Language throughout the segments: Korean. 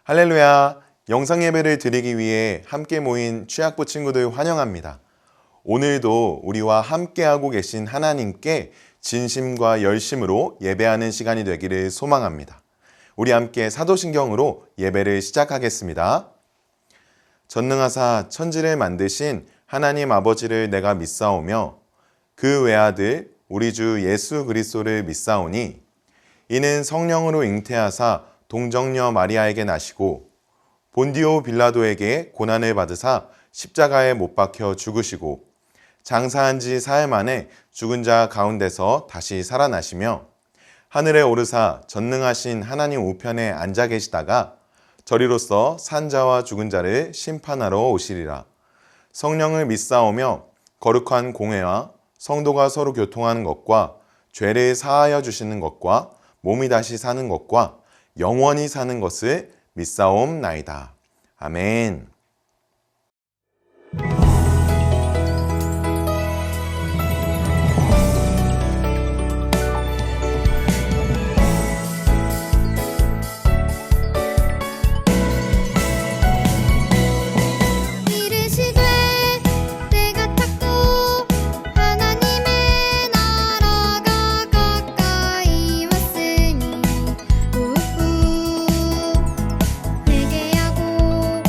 할렐루야! 영상 예배를 드리기 위해 함께 모인 취학부 친구들 환영합니다. 오늘도 우리와 함께하고 계신 하나님께 진심과 열심으로 예배하는 시간이 되기를 소망합니다. 우리 함께 사도신경으로 예배를 시작하겠습니다. 전능하사 천지를 만드신 하나님 아버지를 내가 믿사오며 그 외아들 우리 주 예수 그리스도를 믿사오니 이는 성령으로 잉태하사 동정녀 마리아에게 나시고 본디오 빌라도에게 고난을 받으사 십자가에 못 박혀 죽으시고 장사한 지 사흘 만에 죽은 자 가운데서 다시 살아나시며 하늘에 오르사 전능하신 하나님 우편에 앉아 계시다가 저리로서 산 자와 죽은 자를 심판하러 오시리라. 성령을 믿사오며 거룩한 공회와 성도가 서로 교통하는 것과 죄를 사하여 주시는 것과 몸이 다시 사는 것과 영원히 사는 것을 믿사옵나이다. 아멘. 회개하고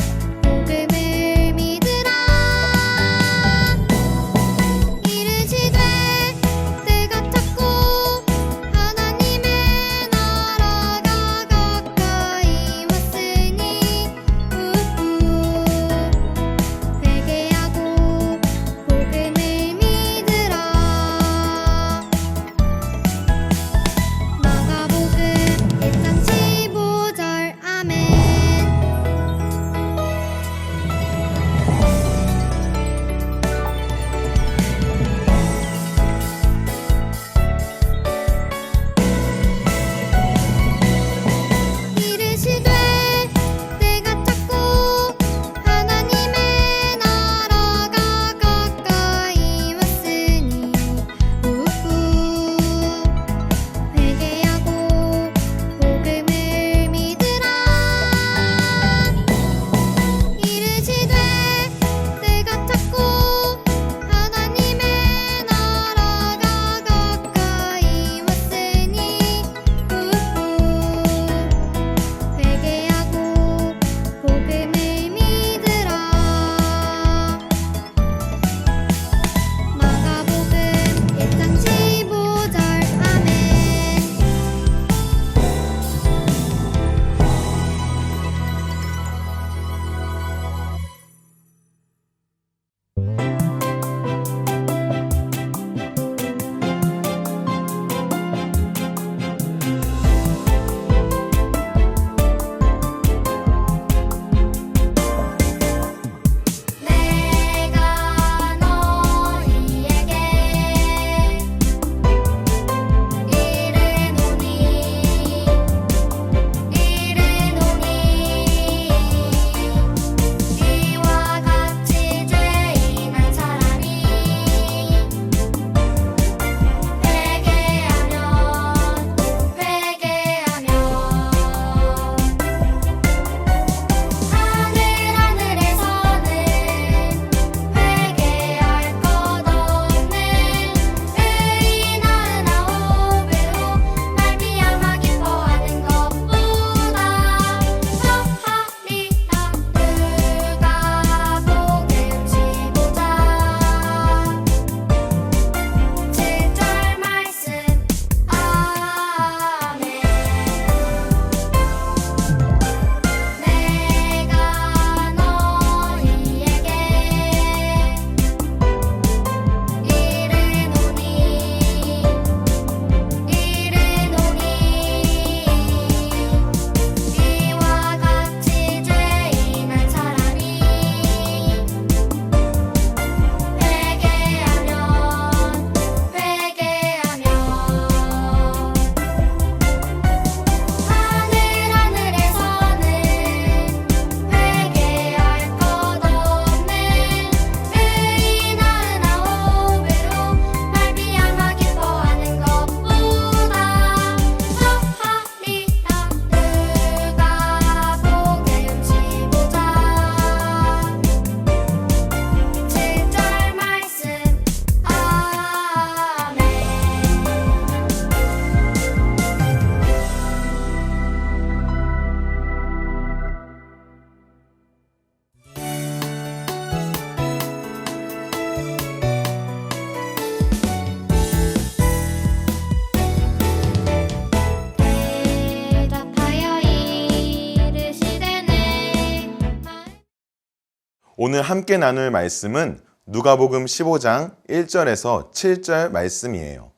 오늘 함께 나눌 말씀은 누가복음 15장 1절에서 7절 말씀이에요.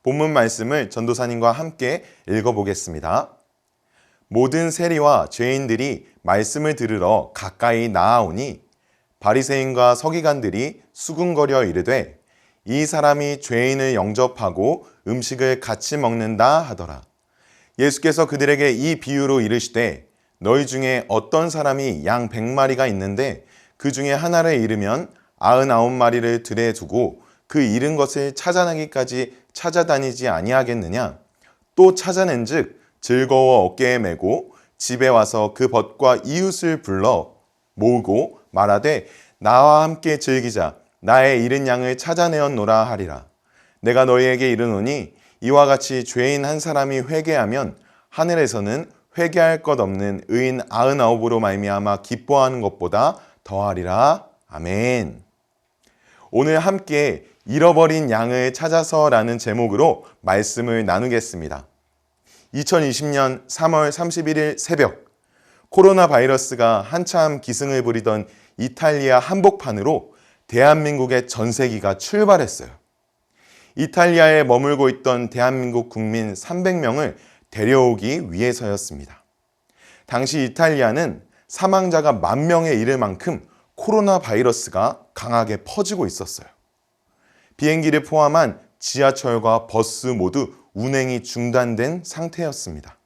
본문 말씀을 전도사님과 함께 읽어보겠습니다. 모든 세리와 죄인들이 말씀을 들으러 가까이 나아오니 바리새인과 서기관들이 수군거려 이르되 이 사람이 죄인을 영접하고 음식을 같이 먹는다 하더라. 예수께서 그들에게 이 비유로 이르시되 너희 중에 어떤 사람이 양 100마리가 있는데 그 중에 하나를 잃으면 99마리를 들에 두고 그 잃은 것을 찾아내기까지 찾아다니지 아니하겠느냐? 또 찾아낸즉 즐거워 어깨에 메고 집에 와서 그 벗과 이웃을 불러 모으고 말하되 나와 함께 즐기자. 나의 잃은 양을 찾아내었노라 하리라. 내가 너희에게 이르노니 이와 같이 죄인 한 사람이 회개하면 하늘에서는 회개할 것 없는 의인 99으로 말미암아 기뻐하는 것보다 더하리라. 아멘. 오늘 함께 잃어버린 양을 찾아서라는 제목으로 말씀을 나누겠습니다. 2020년 3월 31일 새벽, 코로나 바이러스가 한참 기승을 부리던 이탈리아 한복판으로 대한민국의 전세기가 출발했어요. 이탈리아에 머물고 있던 대한민국 국민 300명을 데려오기 위해서였습니다. 당시 이탈리아는 사망자가 10,000명에 이를 만큼 코로나 바이러스가 강하게 퍼지고 있었어요. 비행기를 포함한 지하철과 버스 모두 운행이 중단된 상태였습니다.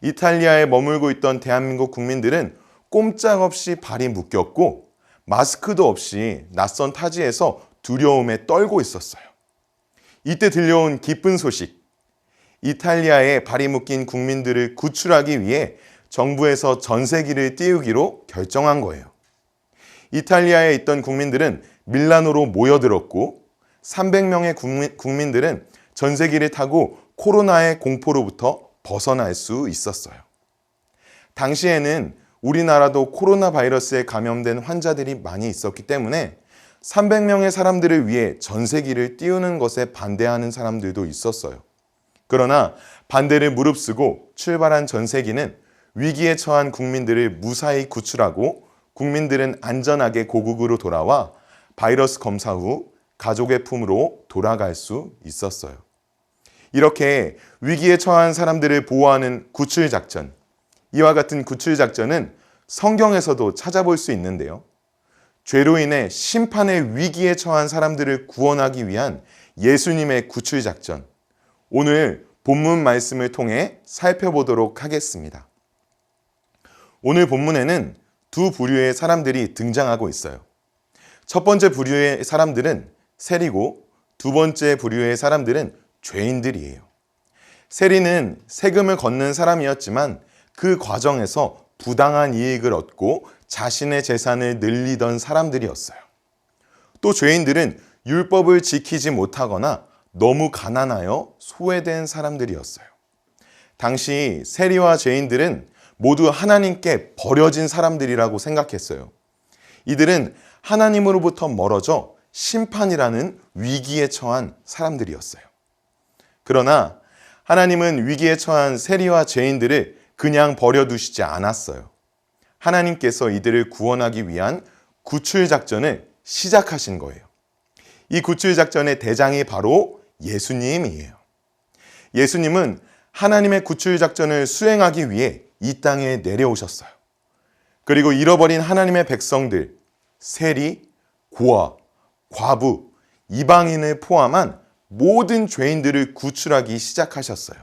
이탈리아에 머물고 있던 대한민국 국민들은 꼼짝없이 발이 묶였고 마스크도 없이 낯선 타지에서 두려움에 떨고 있었어요. 이때 들려온 기쁜 소식, 이탈리아에 발이 묶인 국민들을 구출하기 위해 정부에서 전세기를 띄우기로 결정한 거예요. 이탈리아에 있던 국민들은 밀라노로 모여들었고 300명의 국민들은 전세기를 타고 코로나의 공포로부터 벗어날 수 있었어요. 당시에는 우리나라도 코로나 바이러스에 감염된 환자들이 많이 있었기 때문에 300명의 사람들을 위해 전세기를 띄우는 것에 반대하는 사람들도 있었어요. 그러나 반대를 무릅쓰고 출발한 전세기는 위기에 처한 국민들을 무사히 구출하고 국민들은 안전하게 고국으로 돌아와 바이러스 검사 후 가족의 품으로 돌아갈 수 있었어요. 이렇게 위기에 처한 사람들을 보호하는 구출작전, 이와 같은 구출작전은 성경에서도 찾아볼 수 있는데요. 죄로 인해 심판의 위기에 처한 사람들을 구원하기 위한 예수님의 구출작전, 오늘 본문 말씀을 통해 살펴보도록 하겠습니다. 오늘 본문에는 두 부류의 사람들이 등장하고 있어요. 첫 번째 부류의 사람들은 세리고 두 번째 부류의 사람들은 죄인들이에요. 세리는 세금을 걷는 사람이었지만 그 과정에서 부당한 이익을 얻고 자신의 재산을 늘리던 사람들이었어요. 또 죄인들은 율법을 지키지 못하거나 너무 가난하여 소외된 사람들이었어요. 당시 세리와 죄인들은 모두 하나님께 버려진 사람들이라고 생각했어요. 이들은 하나님으로부터 멀어져 심판이라는 위기에 처한 사람들이었어요. 그러나 하나님은 위기에 처한 세리와 죄인들을 그냥 버려두시지 않았어요. 하나님께서 이들을 구원하기 위한 구출작전을 시작하신 거예요. 이 구출작전의 대장이 바로 예수님이에요. 예수님은 하나님의 구출작전을 수행하기 위해 이 땅에 내려오셨어요. 그리고 잃어버린 하나님의 백성들, 세리, 고아, 과부, 이방인을 포함한 모든 죄인들을 구출하기 시작하셨어요.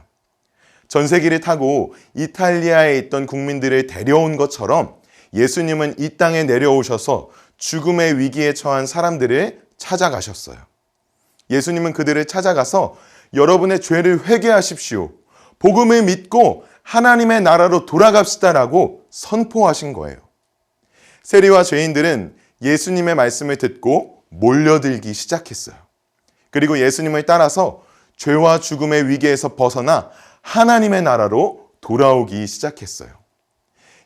전세기를 타고 이탈리아에 있던 국민들을 데려온 것처럼 예수님은 이 땅에 내려오셔서 죽음의 위기에 처한 사람들을 찾아가셨어요. 예수님은 그들을 찾아가서 여러분의 죄를 회개하십시오. 복음을 믿고 하나님의 나라로 돌아갑시다라고 선포하신 거예요. 세리와 죄인들은 예수님의 말씀을 듣고 몰려들기 시작했어요. 그리고 예수님을 따라서 죄와 죽음의 위기에서 벗어나 하나님의 나라로 돌아오기 시작했어요.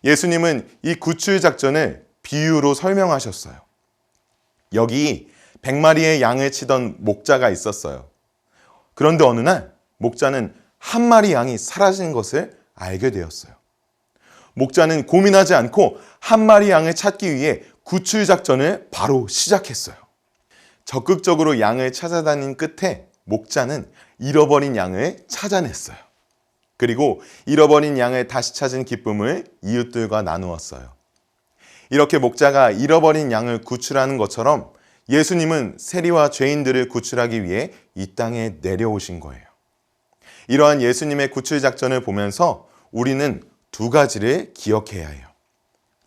예수님은 이 구출 작전을 비유로 설명하셨어요. 여기 100마리의 양을 치던 목자가 있었어요. 그런데 어느 날 목자는 한 마리 양이 사라진 것을 알게 되었어요. 목자는 고민하지 않고 한 마리 양을 찾기 위해 구출 작전을 바로 시작했어요. 적극적으로 양을 찾아다닌 끝에 목자는 잃어버린 양을 찾아냈어요. 그리고 잃어버린 양을 다시 찾은 기쁨을 이웃들과 나누었어요. 이렇게 목자가 잃어버린 양을 구출하는 것처럼 예수님은 세리와 죄인들을 구출하기 위해 이 땅에 내려오신 거예요. 이러한 예수님의 구출 작전을 보면서 우리는 두 가지를 기억해야 해요.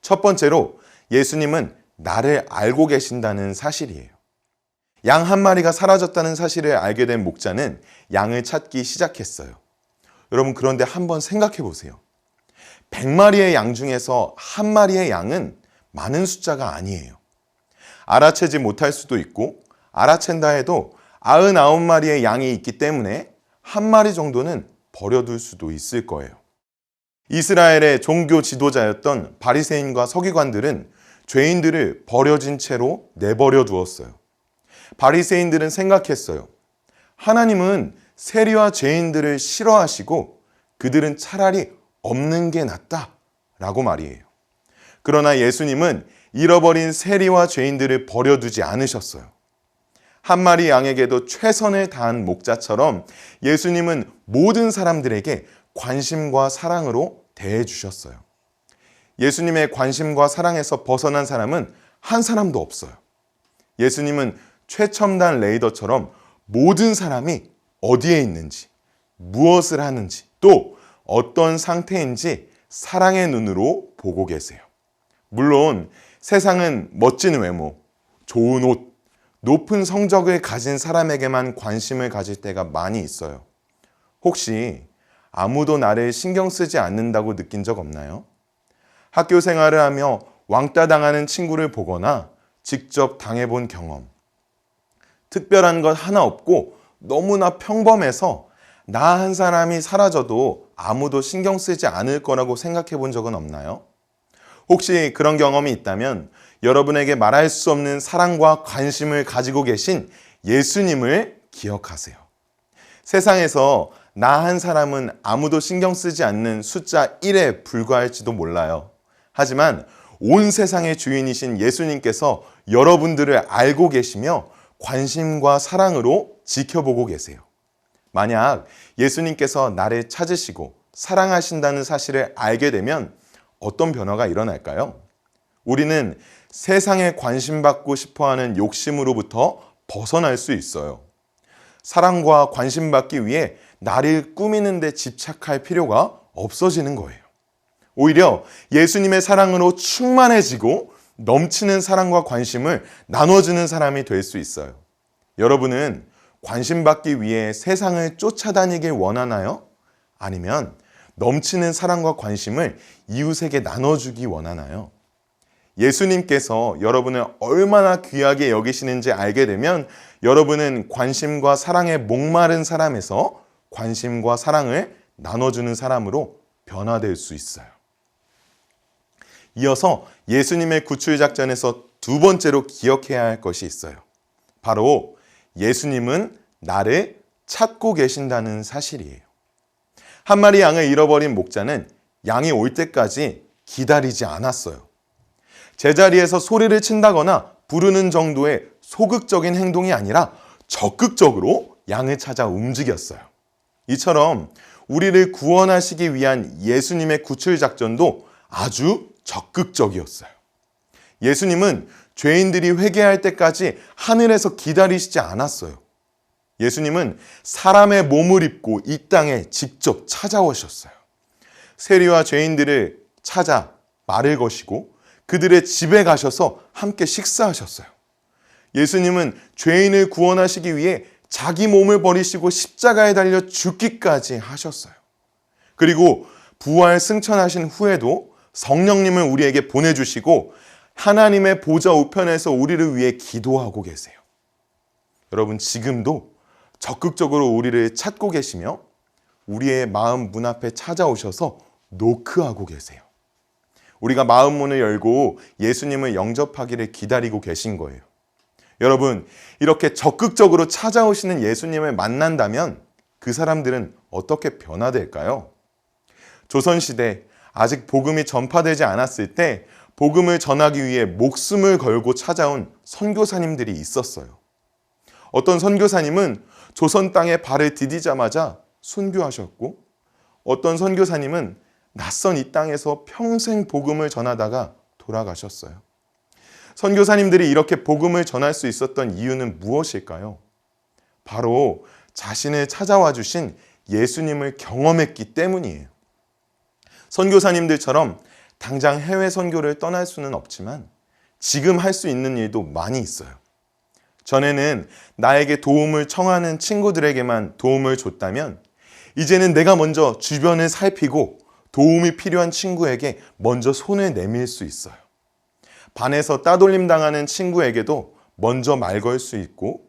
첫 번째로 예수님은 나를 알고 계신다는 사실이에요. 양 한 마리가 사라졌다는 사실을 알게 된 목자는 양을 찾기 시작했어요. 여러분, 그런데 한번 생각해 보세요. 100마리의 양 중에서 한 마리의 양은 많은 숫자가 아니에요. 알아채지 못할 수도 있고 알아챈다 해도 99마리의 양이 있기 때문에 한 마리 정도는 버려둘 수도 있을 거예요. 이스라엘의 종교 지도자였던 바리새인과 서기관들은 죄인들을 버려진 채로 내버려 두었어요. 바리새인들은 생각했어요. 하나님은 세리와 죄인들을 싫어하시고 그들은 차라리 없는 게 낫다라고 말이에요. 그러나 예수님은 잃어버린 세리와 죄인들을 버려두지 않으셨어요. 한 마리 양에게도 최선을 다한 목자처럼 예수님은 모든 사람들에게 관심과 사랑으로 대해 주셨어요. 예수님의 관심과 사랑에서 벗어난 사람은 한 사람도 없어요. 예수님은 최첨단 레이더처럼 모든 사람이 어디에 있는지, 무엇을 하는지, 또 어떤 상태인지 사랑의 눈으로 보고 계세요. 물론 세상은 멋진 외모, 좋은 옷, 높은 성적을 가진 사람에게만 관심을 가질 때가 많이 있어요. 혹시 아무도 나를 신경 쓰지 않는다고 느낀 적 없나요? 학교 생활을 하며 왕따 당하는 친구를 보거나 직접 당해본 경험. 특별한 것 하나 없고 너무나 평범해서 나 한 사람이 사라져도 아무도 신경 쓰지 않을 거라고 생각해 본 적은 없나요? 혹시 그런 경험이 있다면 여러분에게 말할 수 없는 사랑과 관심을 가지고 계신 예수님을 기억하세요. 세상에서 나 한 사람은 아무도 신경 쓰지 않는 숫자 1에 불과할지도 몰라요. 하지만 온 세상의 주인이신 예수님께서 여러분들을 알고 계시며 관심과 사랑으로 지켜보고 계세요. 만약 예수님께서 나를 찾으시고 사랑하신다는 사실을 알게 되면 어떤 변화가 일어날까요? 우리는 세상에 관심받고 싶어하는 욕심으로부터 벗어날 수 있어요. 사랑과 관심받기 위해 나를 꾸미는 데 집착할 필요가 없어지는 거예요. 오히려 예수님의 사랑으로 충만해지고 넘치는 사랑과 관심을 나눠주는 사람이 될 수 있어요. 여러분은 관심받기 위해 세상을 쫓아다니길 원하나요? 아니면 넘치는 사랑과 관심을 이웃에게 나눠주기 원하나요? 예수님께서 여러분을 얼마나 귀하게 여기시는지 알게 되면 여러분은 관심과 사랑에 목마른 사람에서 관심과 사랑을 나눠주는 사람으로 변화될 수 있어요. 이어서 예수님의 구출 작전에서 두 번째로 기억해야 할 것이 있어요. 바로 예수님은 나를 찾고 계신다는 사실이에요. 한 마리 양을 잃어버린 목자는 양이 올 때까지 기다리지 않았어요. 제자리에서 소리를 친다거나 부르는 정도의 소극적인 행동이 아니라 적극적으로 양을 찾아 움직였어요. 이처럼 우리를 구원하시기 위한 예수님의 구출 작전도 아주 적극적이었어요. 예수님은 죄인들이 회개할 때까지 하늘에서 기다리시지 않았어요. 예수님은 사람의 몸을 입고 이 땅에 직접 찾아오셨어요. 세리와 죄인들을 찾아 말을 거시고 그들의 집에 가셔서 함께 식사하셨어요. 예수님은 죄인을 구원하시기 위해 자기 몸을 버리시고 십자가에 달려 죽기까지 하셨어요. 그리고 부활 승천하신 후에도 성령님을 우리에게 보내주시고 하나님의 보좌 우편에서 우리를 위해 기도하고 계세요. 여러분, 지금도 적극적으로 우리를 찾고 계시며 우리의 마음 문 앞에 찾아오셔서 노크하고 계세요. 우리가 마음 문을 열고 예수님을 영접하기를 기다리고 계신 거예요. 여러분, 이렇게 적극적으로 찾아오시는 예수님을 만난다면 그 사람들은 어떻게 변화될까요? 조선시대 아직 복음이 전파되지 않았을 때 복음을 전하기 위해 목숨을 걸고 찾아온 선교사님들이 있었어요. 어떤 선교사님은 조선 땅에 발을 디디자마자 순교하셨고, 어떤 선교사님은 낯선 이 땅에서 평생 복음을 전하다가 돌아가셨어요. 선교사님들이 이렇게 복음을 전할 수 있었던 이유는 무엇일까요? 바로 자신을 찾아와 주신 예수님을 경험했기 때문이에요. 선교사님들처럼 당장 해외 선교를 떠날 수는 없지만 지금 할 수 있는 일도 많이 있어요. 전에는 나에게 도움을 청하는 친구들에게만 도움을 줬다면 이제는 내가 먼저 주변을 살피고 도움이 필요한 친구에게 먼저 손을 내밀 수 있어요. 반에서 따돌림 당하는 친구에게도 먼저 말 걸 수 있고,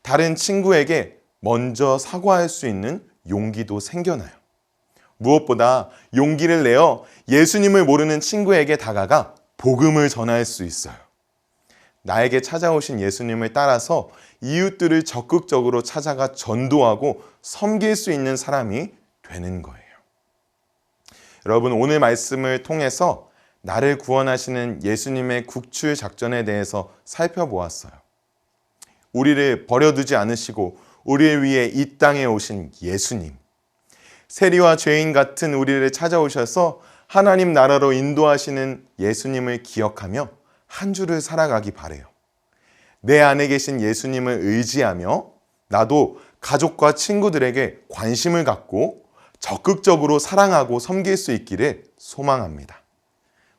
다른 친구에게 먼저 사과할 수 있는 용기도 생겨나요. 무엇보다 용기를 내어 예수님을 모르는 친구에게 다가가 복음을 전할 수 있어요. 나에게 찾아오신 예수님을 따라서 이웃들을 적극적으로 찾아가 전도하고 섬길 수 있는 사람이 되는 거예요. 여러분, 오늘 말씀을 통해서 나를 구원하시는 예수님의 국출 작전에 대해서 살펴보았어요. 우리를 버려두지 않으시고 우리를 위해 이 땅에 오신 예수님, 세리와 죄인 같은 우리를 찾아오셔서 하나님 나라로 인도하시는 예수님을 기억하며 한 주를 살아가기 바래요. 내 안에 계신 예수님을 의지하며 나도 가족과 친구들에게 관심을 갖고 적극적으로 사랑하고 섬길 수 있기를 소망합니다.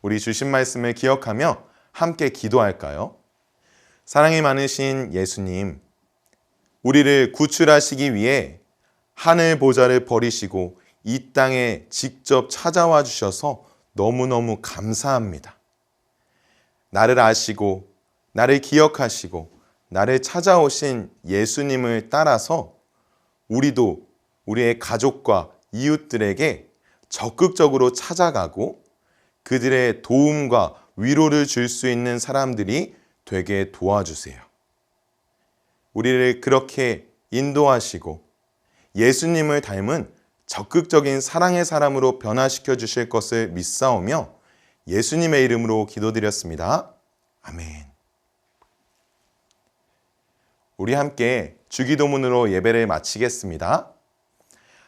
우리 주신 말씀을 기억하며 함께 기도할까요? 사랑이 많으신 예수님, 우리를 구출하시기 위해 하늘 보좌를 버리시고 이 땅에 직접 찾아와 주셔서 너무너무 감사합니다. 나를 아시고 나를 기억하시고 나를 찾아오신 예수님을 따라서 우리도 우리의 가족과 이웃들에게 적극적으로 찾아가고 그들의 도움과 위로를 줄 수 있는 사람들이 되게 도와주세요. 우리를 그렇게 인도하시고 예수님을 닮은 적극적인 사랑의 사람으로 변화시켜 주실 것을 믿사오며 예수님의 이름으로 기도드렸습니다. 아멘. 우리 함께 주기도문으로 예배를 마치겠습니다.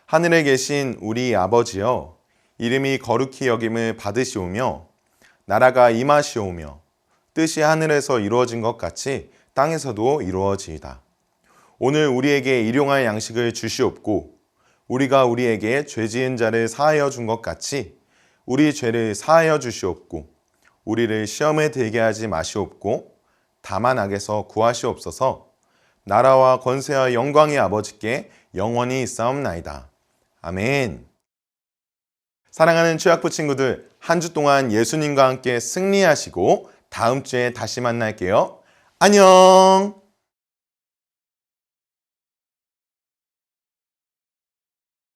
하늘에 계신 우리 아버지여, 이름이 거룩히 여김을 받으시오며 나라가 임하시오며 뜻이 하늘에서 이루어진 것 같이 땅에서도 이루어지이다. 오늘 우리에게 일용할 양식을 주시옵고 우리가 우리에게 죄 지은 자를 사하여 준 것 같이 우리 죄를 사하여 주시옵고 우리를 시험에 들게 하지 마시옵고 다만 악에서 구하시옵소서. 나라와 권세와 영광의 아버지께 영원히 있사옵나이다. 아멘. 사랑하는 취학부 친구들, 한 주 동안 예수님과 함께 승리하시고 다음 주에 다시 만날게요. 안녕.